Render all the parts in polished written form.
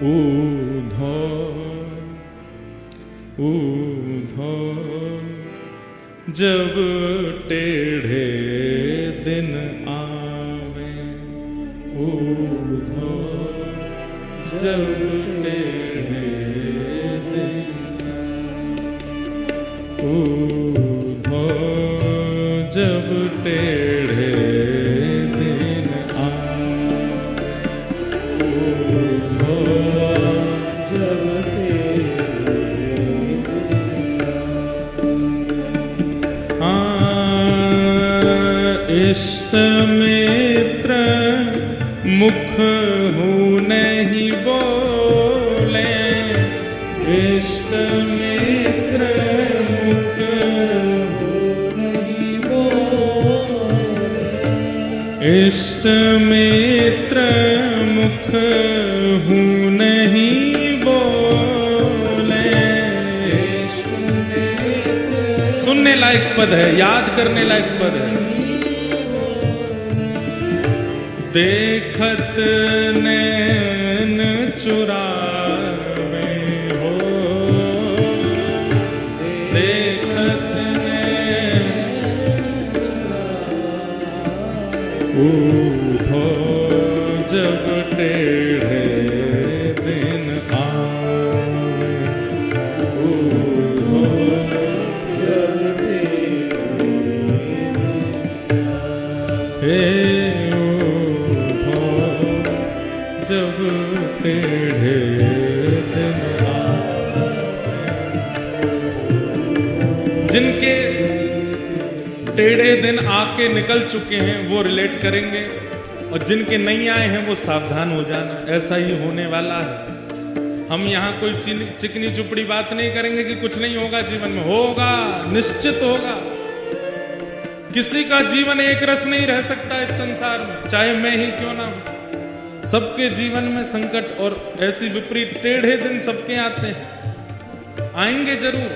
ऊधो ऊधो जब टेढ़े दिन आवे, ऊधो जब टेढ़े दिन, ऊधो जब टेढ़े दिन आवे, ऊधो जब टेढ़े दिन आवे। इष्ट मित्र मुख हूँ नहीं बोले, इष्ट मित्र मुख हूँ नहीं बोले, इष्ट मित्र मुख हूँ नहीं बोले। इष्ट मित्र सुनने लायक पद है, याद करने लायक पद है। देखत नैन चुरावे हो, देखत नैन चुरावे, ऊधो जब टेढ़े दिन आवे, ऊधो जब टेढ़े जब टेढ़े दिन आवे। जिनके टेढ़े दिन आके निकल चुके हैं वो रिलेट करेंगे, और जिनके नहीं आए हैं वो सावधान हो जाना, ऐसा ही होने वाला है। हम यहाँ कोई चिकनी चुपड़ी बात नहीं करेंगे कि कुछ नहीं होगा जीवन में, होगा, निश्चित होगा। किसी का जीवन एक रस नहीं रह सकता इस संसार में, चाहे मैं ही क्यों ना हूं। सबके जीवन में संकट और ऐसी विपरीत टेढ़े दिन सबके आते हैं, आएंगे जरूर,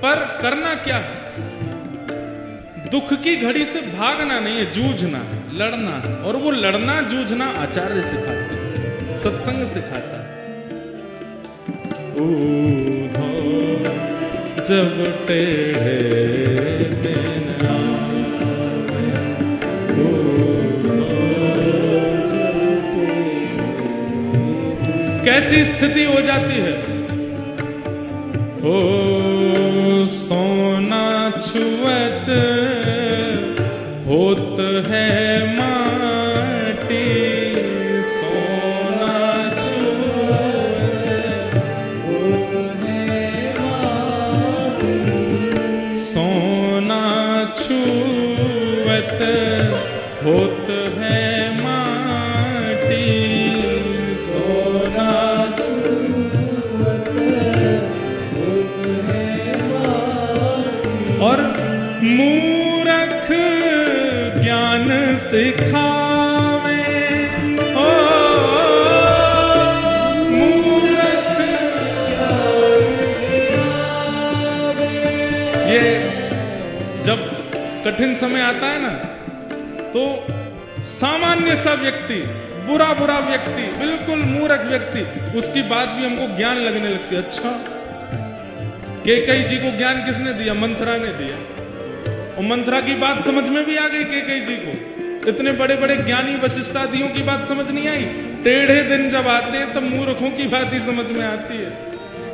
पर करना क्या है? दुख की घड़ी से भागना नहीं है, जूझना है, लड़ना है। और वो लड़ना जूझना आचार्य सिखाते हैं, सत्संग सिखाता है। ऊधो जब टेढ़े दिन आवे, कैसी स्थिति हो जाती है? ओ सोना छुअत होत है माटी, सोना छुअत होत है माटी, सोना छुअत होत है माटी, सोना छुअत होत है माटी। और मूर्ख ज्ञान सिखावे, ओ मूर्ख ज्ञान सिखावे। ये जब कठिन समय आता है ना, तो सामान्य सा व्यक्ति, बुरा बुरा व्यक्ति, बिल्कुल मूर्ख व्यक्ति, उसकी बात भी हमको ज्ञान लगने लगती है। अच्छा, कैकेयी जी को ज्ञान किसने दिया? मंथरा ने दिया। और मंथरा की बात समझ में भी आ गई कैकेयी जी को। इतने बड़े बड़े ज्ञानी वशिष्ठादियों की बात समझ नहीं आई। टेढ़े दिन जब आते हैं तब मूर्खों की बात ही समझ में आती है।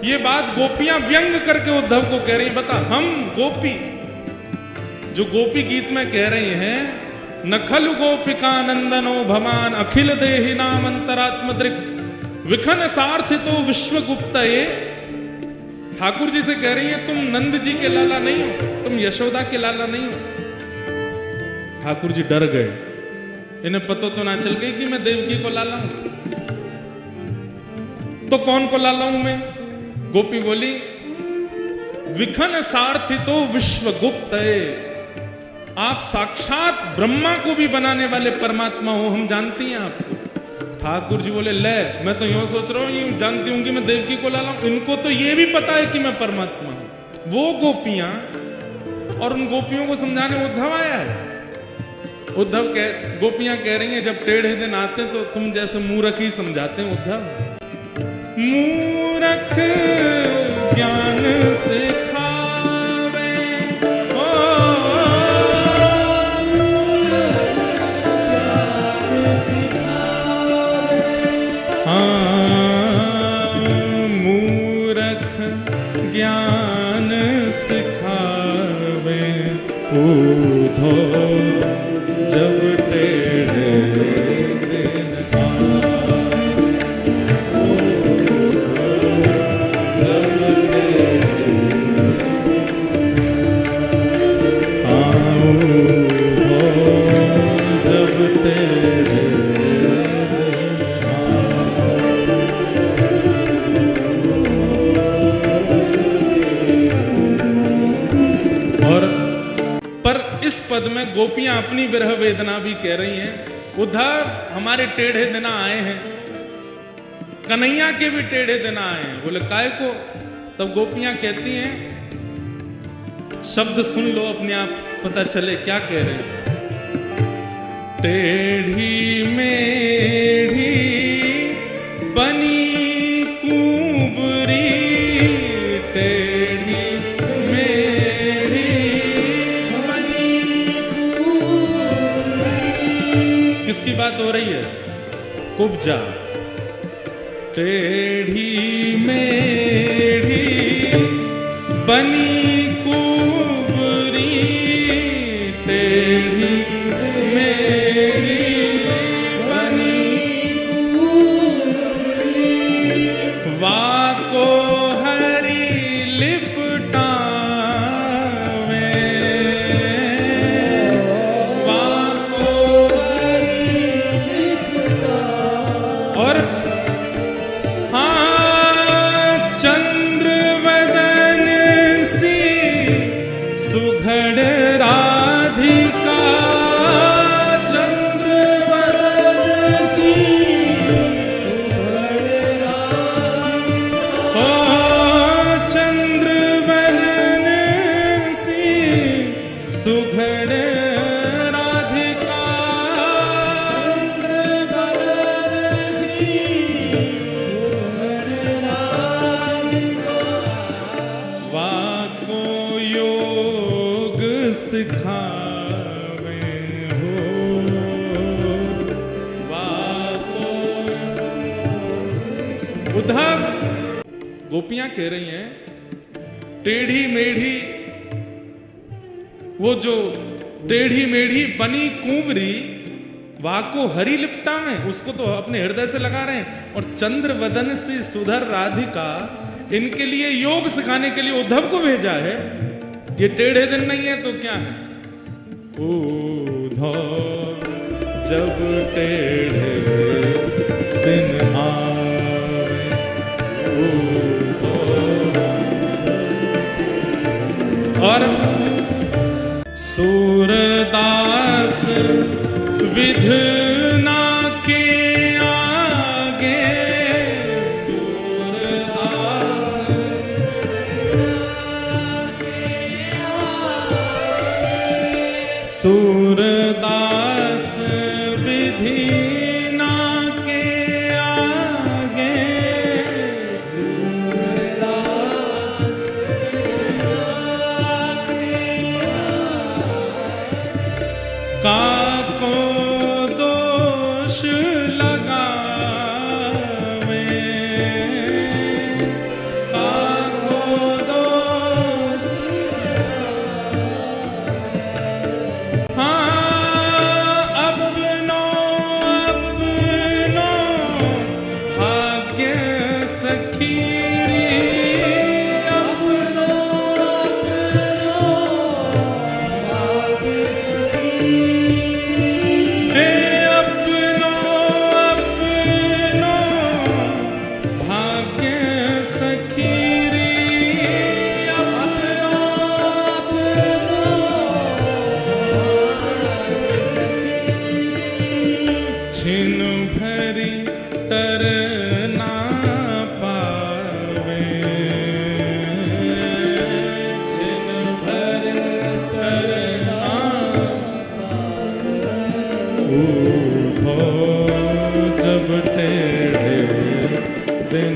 ये बात गोपियां व्यंग करके उद्धव को कह रही, बता हम गोपी, जो गोपी गीत में कह रही हैं, नखलु गोपिका नंदनो भवान अखिल देहि नाम अंतरात्म दृक् विखन सार्थितो विश्वगुप्तये। ठाकुर जी से कह रही है तुम नंद जी के लाला नहीं हो, तुम यशोदा के लाला नहीं हो। ठाकुर जी डर गए, इन्हें पता तो ना चल गई कि मैं देवकी को लाला हूं। तो कौन को लाला हूं मैं? गोपी बोली विखन सार्थितो विश्वगुप्तये, आप साक्षात ब्रह्मा को भी बनाने वाले परमात्मा हो, हम जानती हैं आपको। ठाकुर जी बोले ले, मैं तो यूं सोच रहा हूं, ये जानती हूं कि मैं देवकी को लाला हूं, इनको तो ये भी पता है कि मैं परमात्मा हूं। वो गोपियां, और उन गोपियों को समझाने उद्धव आया है। गोपियां कह रही हैं जब टेढ़े दिन आते तो तुम जैसे मूर्ख ही समझाते हैं उद्धव। मूरख ज्ञान सिखावे। ओ हाँ, मूरख ज्ञान सिखावे। ऊधो जब टेढ़े दिन पद में गोपियां अपनी विरह वेदना भी कह रही हैं। उधर हमारे टेढ़े दिन आए हैं, कन्हैया के भी टेढ़े दिन आए हैं। बोले काय को? तब गोपियां कहती हैं, शब्द सुन लो अपने आप पता चले क्या कह रहे हैं। टेढ़ी मेढ़ी बनी कुंवरी, टेढ़ी किसकी बात हो रही है? कुब्जा। टेढ़ी मेढ़ी बनी कुंवरी, टेढ़ी मेढ़ी बनी कुंवरी, वाको हरी लिपटा सिखावे हो। उधर गोपियां कह रही हैं, टेढ़ी मेढ़ी, वो जो टेढ़ी मेढ़ी बनी कुंवरी, वाको हरी लिपटा में, उसको तो अपने हृदय से लगा रहे हैं। और चंद्र वदन से सुधर राधिका, इनके लिए योग सिखाने के लिए उद्धव को भेजा है। ये टेढ़े दिन नहीं है तो क्या है? उद्धव जब टेढ़े दिन आवे, और सूरदास विधना के आगे, सूरदास विधि ना के आगे, सूरदास काको दोष लगावे, काको दोष जब टेढ़े दिन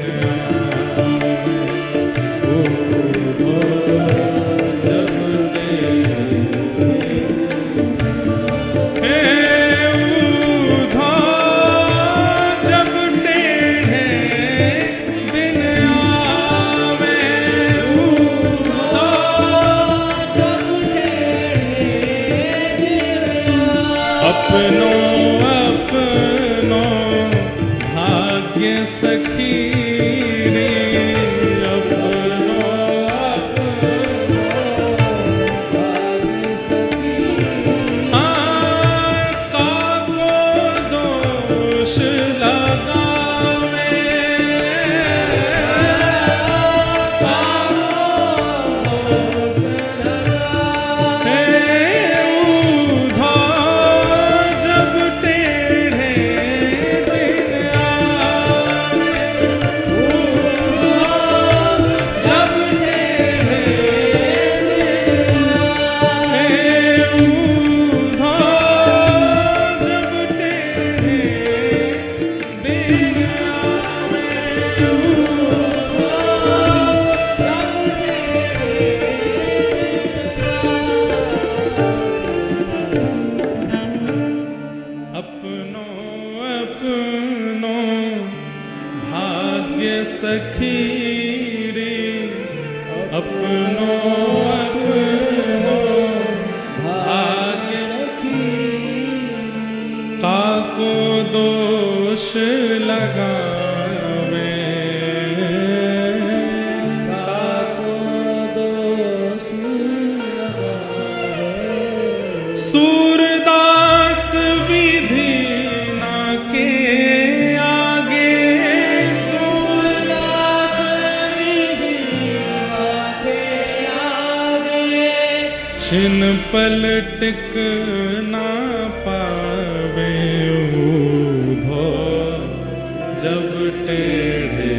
अपनो अपनो भाग्य सखी रे, अपनो अपनो भाग्य सखी। काको दोष लगावे, सखी रे, अपनो अपनो भाग्य सखी। काको दोष लगावे, काको दोष लगावे। सूरदास विधि ना के छिन पल टिक ना पावे ऊधो जब टेढ़े